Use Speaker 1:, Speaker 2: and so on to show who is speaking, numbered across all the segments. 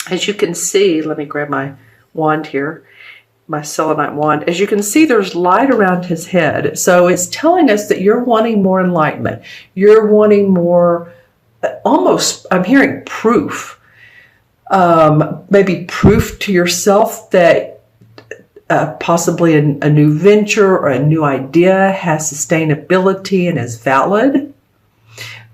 Speaker 1: As you can see, let me grab my wand here, my selenite wand. As you can see, there's light around his head. So it's telling us that you're wanting more enlightenment. You're wanting more, almost, I'm hearing proof. Maybe proof to yourself that possibly a new venture or a new idea has sustainability and is valid.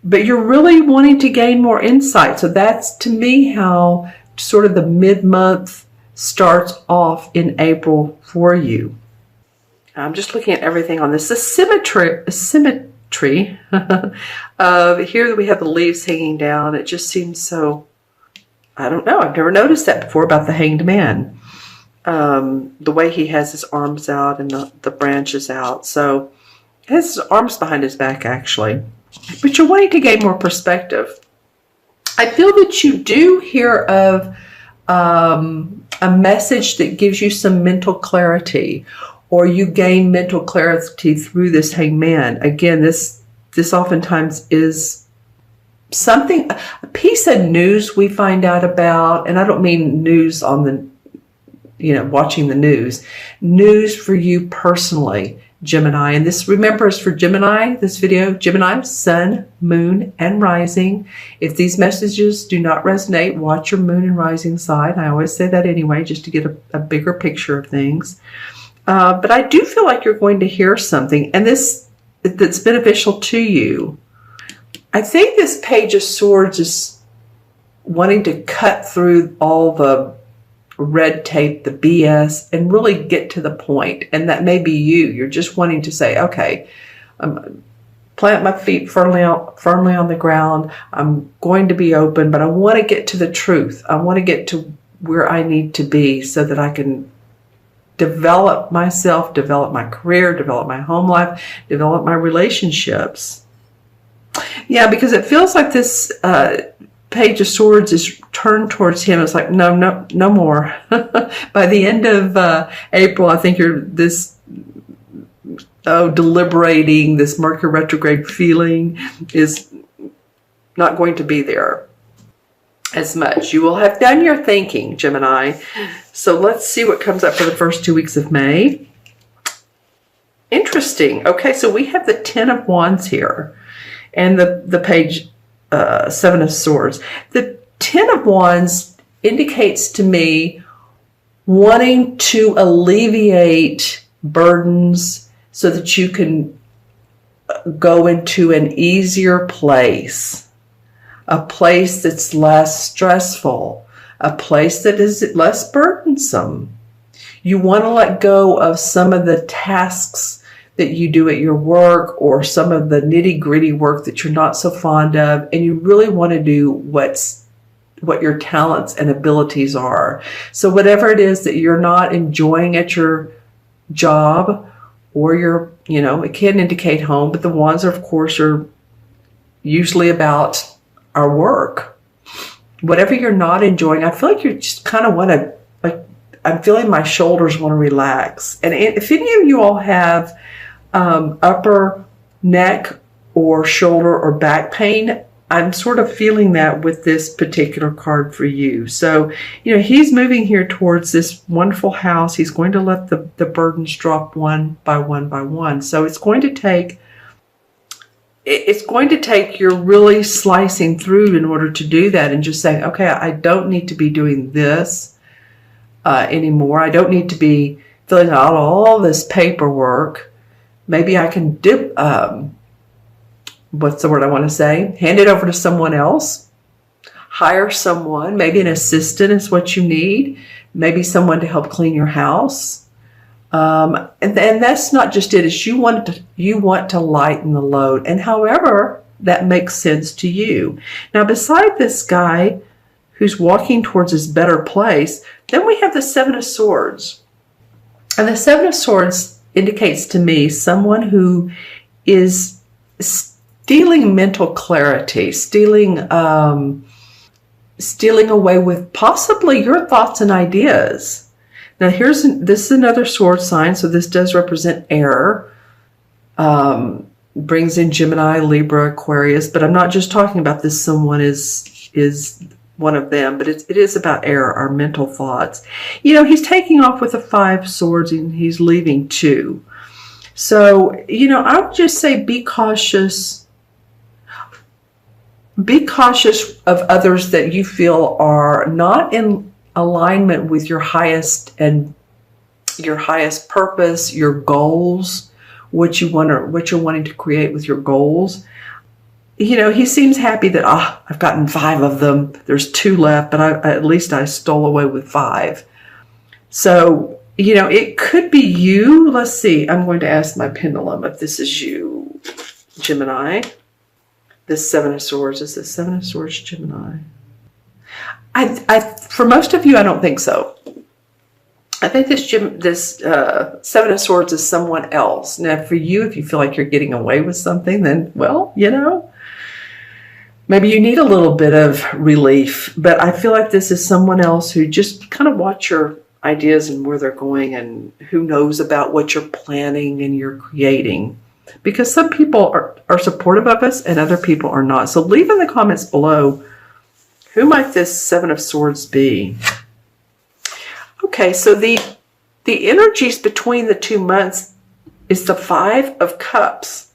Speaker 1: But you're really wanting to gain more insight. So that's, to me, how sort of the mid-month starts off in April for you. I'm just looking at everything on this. The symmetry of here that we have the leaves hanging down. It just seems so, I don't know. I've never noticed that before about the Hanged Man. The way he has his arms out and the branches out. So he has his arms behind his back, actually. But you're wanting to gain more perspective. I feel that you do hear of a message that gives you some mental clarity, or you gain mental clarity through this Hanged Man. Again, this oftentimes is something, a piece of news we find out about, and I don't mean news on the, watching the news for you personally, Gemini. And this, remember, is for Gemini, this video, Gemini, sun, moon, and rising. If these messages do not resonate, watch your moon and rising side. I always say that anyway, just to get a bigger picture of things. But I do feel like you're going to hear something, and that's beneficial to you. I think this Page of Swords is wanting to cut through all the red tape, the BS, and really get to the point. And that may be you. You're just wanting to say, okay, plant my feet firmly on the ground. I'm going to be open, but I want to get to the truth. I want to get to where I need to be so that I can develop myself, develop my career, develop my home life, develop my relationships. Yeah, because it feels like this Page of Swords is turned towards him. It's like, no more. By the end of April, I think you're deliberating, this Mercury retrograde feeling is not going to be there as much. You will have done your thinking, Gemini. So let's see what comes up for the first 2 weeks of May. Interesting. Okay, so we have the Ten of Wands here and the Page Seven of Swords. The Ten of Wands indicates to me wanting to alleviate burdens so that you can go into an easier place, a place that's less stressful, a place that is less burdensome. You want to let go of some of the tasks that you do at your work, or some of the nitty-gritty work that you're not so fond of, and you really want to do what your talents and abilities are. So whatever it is that you're not enjoying at your job, or it can indicate home, but the wands of course are usually about our work. Whatever you're not enjoying, I feel like you just kind of want to, I'm feeling my shoulders want to relax. And if any of you all have upper neck or shoulder or back pain, I'm sort of feeling that with this particular card for you. So, he's moving here towards this wonderful house. He's going to let the burdens drop one by one by one. So it's going to take you're really slicing through in order to do that, and just saying, okay, I don't need to be doing this anymore. I don't need to be filling out all this paperwork. Maybe I can what's the word I want to say? Hand it over to someone else. Hire someone. Maybe an assistant is what you need. Maybe someone to help clean your house. And that's not just it. It's you want to lighten the load. And however that makes sense to you. Now, beside this guy who's walking towards his better place, then we have the Seven of Swords. And the Seven of Swords indicates to me someone who is stealing mental clarity, stealing away with possibly your thoughts and ideas. Now this is another sword sign, so this does represent air. Brings in Gemini, Libra, Aquarius, but I'm not just talking about this. Someone is one of them, but it is about air, our mental thoughts. You know, he's taking off with the 5 swords and he's leaving 2. So, you know, I would just say be cautious. Be cautious of others that you feel are not in alignment with your highest purpose, your goals, what you're wanting to create with your goals. You know, he seems happy that, I've gotten 5 of them. There's 2 left, but at least I stole away with 5. So, you know, it could be you. Let's see. I'm going to ask my pendulum if this is you, Gemini. This 7 of Swords. Is this 7 of Swords, Gemini? For most of you, I don't think so. I think this 7 of Swords is someone else. Now, for you, if you feel like you're getting away with something, then, well, you know, maybe you need a little bit of relief. But I feel like this is someone else who just kind of watch your ideas and where they're going, and who knows about what you're planning and you're creating. Because some people are supportive of us and other people are not. So leave in the comments below, who might this 7 of Swords be? Okay, so the energies between the 2 months is the 5 of Cups.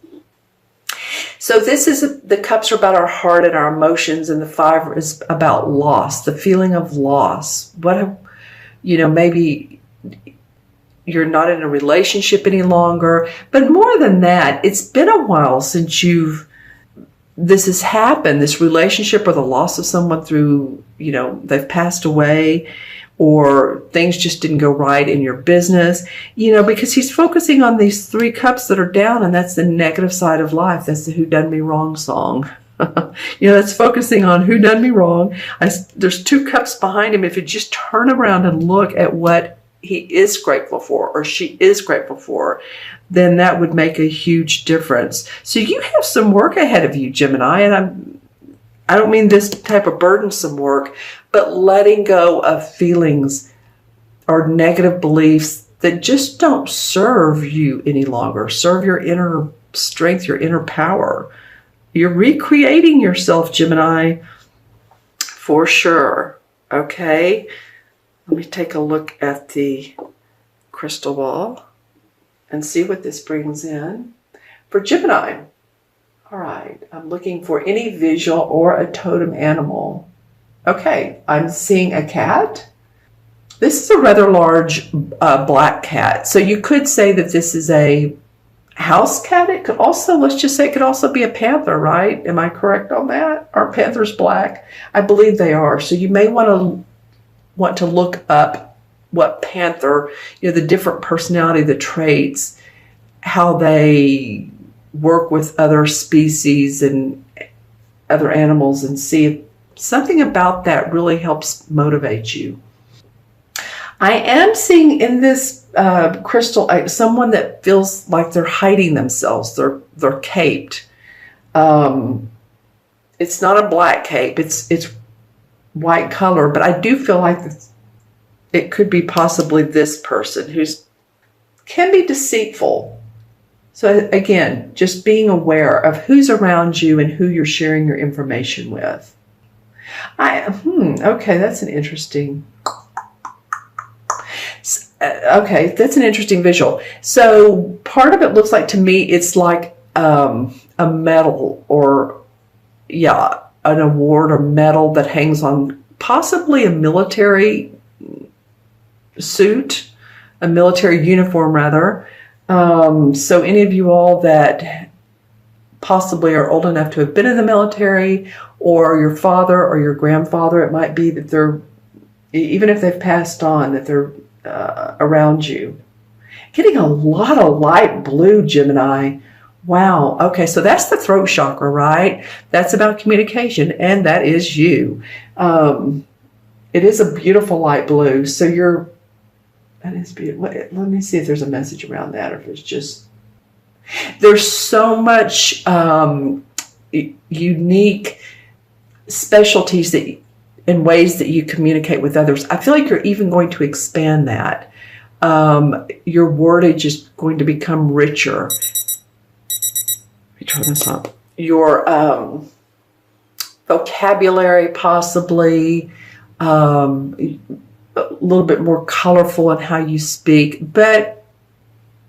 Speaker 1: So this is, the cups are about our heart and our emotions, and the 5 is about loss, the feeling of loss. You know, maybe you're not in a relationship any longer, but more than that, it's been a while since this has happened, this relationship or the loss of someone through, you know, they've passed away, or things just didn't go right in your business, you know, because he's focusing on these 3 cups that are down, and that's the negative side of life. That's the Who Done Me Wrong song. You know, that's focusing on who done me wrong. There's 2 cups behind him. If you just turn around and look at what he is grateful for, or she is grateful for, then that would make a huge difference. So you have some work ahead of you, Gemini, and I don't mean this type of burdensome work, but letting go of feelings or negative beliefs that just don't serve you any longer, serve your inner strength, your inner power. You're recreating yourself, Gemini, for sure. Okay, let me take a look at the crystal ball and see what this brings in for Gemini. All right, I'm looking for any visual or a totem animal. Okay, I'm seeing a cat. This is a rather large black cat. So you could say that this is a house cat. It could also, let's just say it could also be a panther, right? Am I correct on that? Are panthers black? I believe they are. So you may want to look up what panther, you know, the different personality, the traits, how they work with other species and other animals, and see if something about that really helps motivate you. I am seeing in this crystal someone that feels like they're hiding themselves. They're caped. It's not a black cape. It's white color, but I do feel like it could be possibly this person can be deceitful. So again, just being aware of who's around you and who you're sharing your information with. Okay, that's an interesting. Okay, that's an interesting visual. So part of it looks like, to me, it's like a medal, or an award or medal that hangs on possibly a military suit, a military uniform rather. So any of you all that possibly are old enough to have been in the military, or your father or your grandfather, it might be that they're, even if they've passed on, that they're around you. Getting a lot of light blue, Gemini. Wow. Okay, so that's the throat chakra, right? That's about communication, and that is you. It is a beautiful light blue. So that is beautiful. Let me see if there's a message around that, or if it's just, there's so much unique specialties in ways that you communicate with others. I feel like you're even going to expand that. Your wordage is going to become richer. Let me turn this up. Your vocabulary, possibly a little bit more colorful in how you speak. But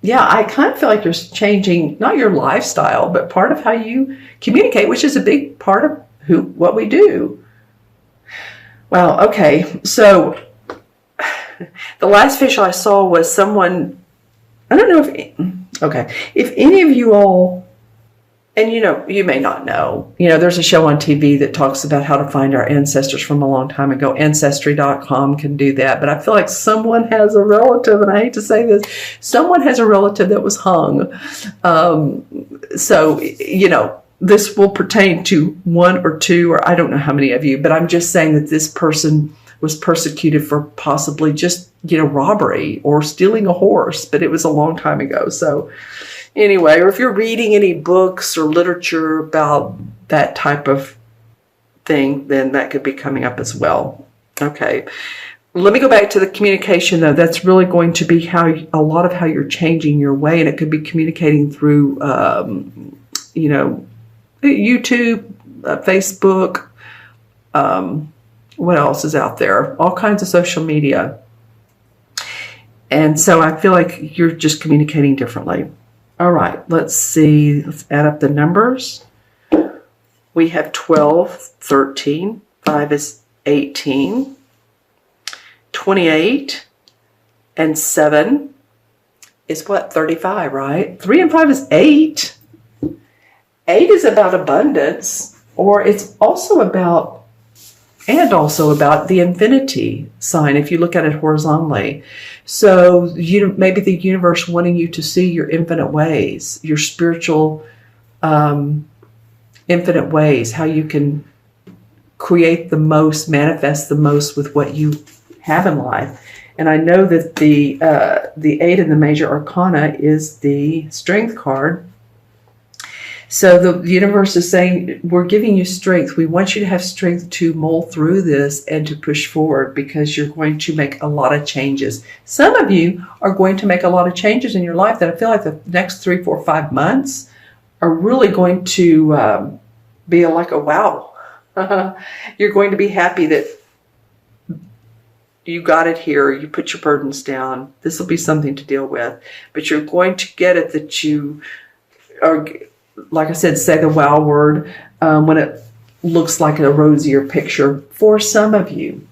Speaker 1: yeah, I kind of feel like you're changing, not your lifestyle, but part of how you communicate, which is a big part of what we do. Wow. Okay. So the last visual I saw was someone, I don't know if any of you all, and you may not know, there's a show on TV that talks about how to find our ancestors from a long time ago. Ancestry.com can do that. But I feel like someone has a relative, and I hate to say this, someone has a relative that was hung. So, this will pertain to one or two, or I don't know how many of you, but I'm just saying that this person was persecuted for possibly just, robbery or stealing a horse, but it was a long time ago. So anyway, or if you're reading any books or literature about that type of thing, then that could be coming up as well. Okay. Let me go back to the communication, though. That's really going to be a lot of how you're changing your way, and it could be communicating through, YouTube, Facebook. What else is out there? All kinds of social media. And so I feel like you're just communicating differently. All right, let's see. Let's add up the numbers. We have 12, 13. 5 is 18. 28. And 7 is what? 35, right? 3 and 5 is 8. 8 is about abundance, or it's also about the infinity sign if you look at it horizontally. So maybe the universe wanting you to see your infinite ways, your spiritual infinite ways, how you can create the most, manifest the most with what you have in life. And I know that the 8 in the major arcana is the strength card. So the universe is saying, we're giving you strength. We want you to have strength to mull through this and to push forward, because you're going to make a lot of changes. Some of you are going to make a lot of changes in your life that I feel like the next 3, 4, 5 months are really going to be like a wow. You're going to be happy that you got it here. You put your burdens down. This will be something to deal with. But you're going to get it that you are, like I said, say the wow word when it looks like a rosier picture for some of you.